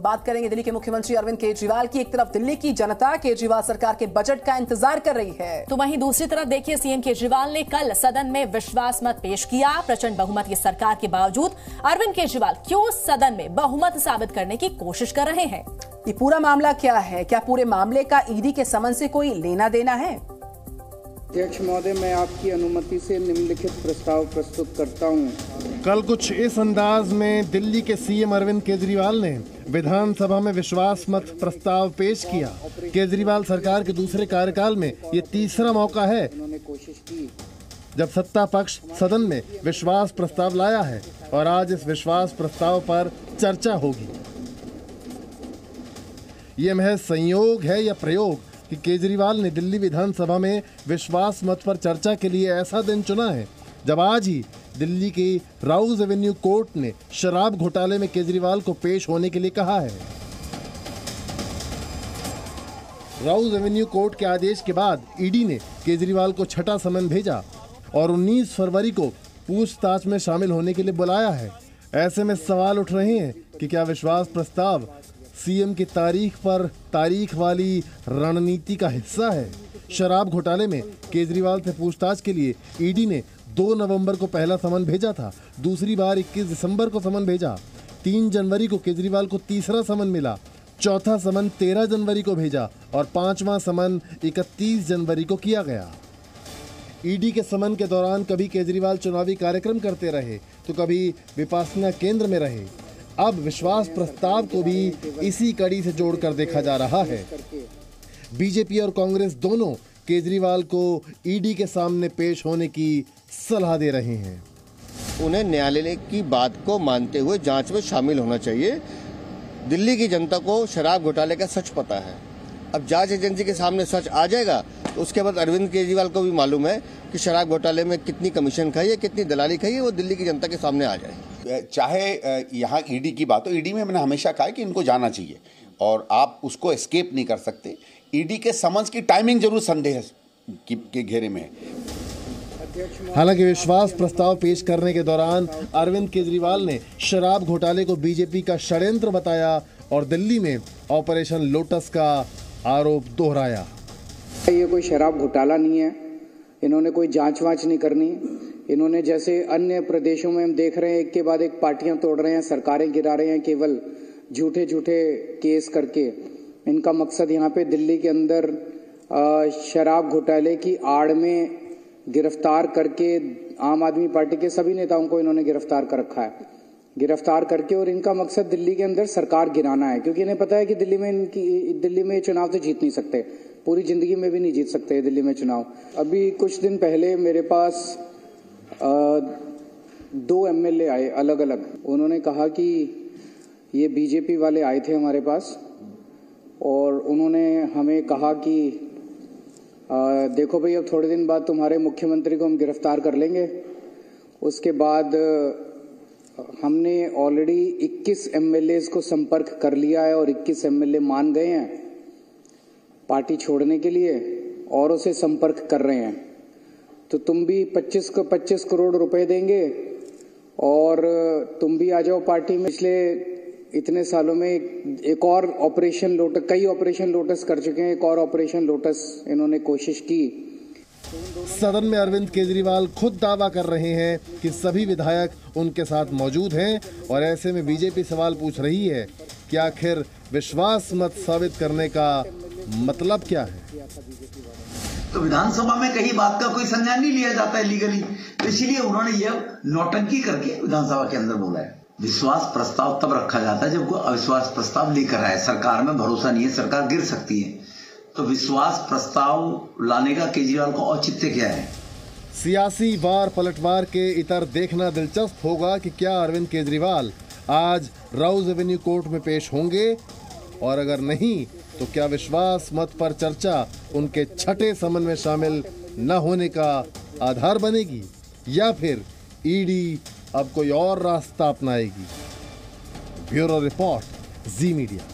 बात करेंगे दिल्ली के मुख्यमंत्री अरविंद केजरीवाल की। एक तरफ दिल्ली की जनता केजरीवाल सरकार के बजट का इंतजार कर रही है, तो वहीं दूसरी तरफ देखिए सीएम केजरीवाल ने कल सदन में विश्वास मत पेश किया। प्रचंड बहुमत की सरकार के बावजूद अरविंद केजरीवाल क्यों सदन में बहुमत साबित करने की कोशिश कर रहे हैं? ये पूरा मामला क्या है? क्या पूरे मामले का ईडी के समन से कोई लेना देना है? अध्यक्ष महोदय, मैं आपकी अनुमति से निम्नलिखित प्रस्ताव प्रस्तुत करता हूं। कल कुछ इस अंदाज में दिल्ली के सीएम अरविंद केजरीवाल ने विधानसभा में विश्वास मत प्रस्ताव पेश किया। केजरीवाल सरकार के दूसरे कार्यकाल में ये तीसरा मौका है जब सत्ता पक्ष सदन में विश्वास प्रस्ताव लाया है और आज इस विश्वास प्रस्ताव पर चर्चा होगी। ये महज संयोग है या प्रयोग कि केजरीवाल ने दिल्ली विधानसभा में विश्वास मत पर चर्चा के लिए ऐसा दिन चुना है जब आज ही दिल्ली की राउज एवेन्यू कोर्ट ने शराब घोटाले में केजरीवाल को पेश होने के लिए कहा है। राउज एवेन्यू कोर्ट के आदेश के बाद ईडी ने केजरीवाल को छठा समन भेजा और 19 फरवरी को पूछताछ में शामिल होने के लिए बुलाया है। ऐसे में सवाल उठ रहे हैं कि क्या विश्वास प्रस्ताव सीएम की तारीख वाली रणनीति का हिस्सा है? शराब घोटाले में केजरीवाल से पूछताछ के लिए ईडी ने 2 नवंबर को पहला समन भेजा था, दूसरी बार 21 दिसंबर को समन भेजा। 3 जनवरी को केजरीवाल को तीसरा समन मिला, चौथा समन 13 जनवरी को भेजा और 5वां समन 31 जनवरी को किया गया। ईडी के समन के दौरान कभी केजरीवाल चुनावी कार्यक्रम करते रहे तो कभी विपासना केंद्र में रहे। अब विश्वास प्रस्ताव को भी इसी कड़ी से जोड़कर देखा जा रहा है। बीजेपी और कांग्रेस दोनों केजरीवाल को ईडी के सामने पेश होने की सलाह दे रहे हैं। उन्हें न्यायालय की बात को मानते हुए जांच में शामिल होना चाहिए। दिल्ली की जनता को शराब घोटाले का सच पता है। अब जांच एजेंसी के सामने सच आ जाएगा तो उसके बाद अरविंद केजरीवाल को भी मालूम है कि शराब घोटाले में कितनी कमीशन खाई है, कितनी दलाली खाई है, वो दिल्ली की जनता के सामने आ जाए। चाहे यहाँ ईडी की बात हो, ईडी में मैंने हमेशा कहा कि इनको जाना चाहिए और आप उसको एस्केप नहीं कर सकते। ईडी के समन्स की टाइमिंग जरूर संदेह के घेरे में है। हालांकि विश्वास प्रस्ताव पेश करने के दौरान अरविंद केजरीवाल ने शराब घोटाले को बीजेपी का षड्यंत्र बताया और दिल्ली में ऑपरेशन लोटस का आरोप दोहराया। ये कोई शराब घोटाला नहीं है, इन्होंने कोई जांच वांच नहीं करनी। इन्होंने जैसे अन्य प्रदेशों में हम देख रहे हैं एक के बाद एक पार्टियां तोड़ रहे हैं, सरकारें गिरा रहे हैं केवल झूठे केस करके। इनका मकसद यहाँ पे दिल्ली के अंदर शराब घोटाले की आड़ में गिरफ्तार करके आम आदमी पार्टी के सभी नेताओं को इन्होंने गिरफ्तार कर रखा है, गिरफ्तार करके। और इनका मकसद दिल्ली के अंदर सरकार गिराना है, क्योंकि इन्हें पता है कि दिल्ली में चुनाव तो जीत नहीं सकते, पूरी जिंदगी में भी नहीं जीत सकते दिल्ली में चुनाव। अभी कुछ दिन पहले मेरे पास 2 एमएलए आए अलग अलग। उन्होंने कहा कि ये बीजेपी वाले आए थे हमारे पास और उन्होंने हमें कहा कि देखो भाई, अब थोड़े दिन बाद तुम्हारे मुख्यमंत्री को हम गिरफ्तार कर लेंगे। उसके बाद हमने ऑलरेडी 21 एमएलए को संपर्क कर लिया है और 21 एमएलए मान गए हैं पार्टी छोड़ने के लिए और उसे संपर्क कर रहे हैं। तो तुम भी 25 करोड़ रुपए देंगे और तुम भी आ जाओ पार्टी में। पिछले इतने सालों में एक और ऑपरेशन लोटस, कई ऑपरेशन लोटस कर चुके हैं, एक और ऑपरेशन लोटस इन्होंने कोशिश की। सदन में अरविंद केजरीवाल खुद दावा कर रहे हैं कि सभी विधायक उनके साथ मौजूद हैं और ऐसे में बीजेपी सवाल पूछ रही है कि आखिर विश्वास मत साबित करने का मतलब क्या है। तो विधानसभा में कहीं बात का कोई संज्ञान नहीं लिया जाता है लीगली, तो इसीलिए उन्होंने ये नौटंकी करके विधानसभा के अंदर बोला है। विश्वास प्रस्ताव तब रखा जाता है जब कोई अविश्वास प्रस्ताव लेकर आए, सरकार में भरोसा नहीं है, सरकार गिर सकती है। तो विश्वास प्रस्ताव लाने का केजरीवाल को औचित्य क्या है? सियासी वार पलटवार के इतर देखना दिलचस्प होगा कि क्या अरविंद केजरीवाल आज राउज एवेन्यू कोर्ट में पेश होंगे और अगर नहीं तो क्या विश्वास मत पर चर्चा उनके छठे समन में शामिल न होने का आधार बनेगी या फिर ईडी अब कोई और रास्ता अपनाएगी। ब्यूरो रिपोर्ट, जी मीडिया।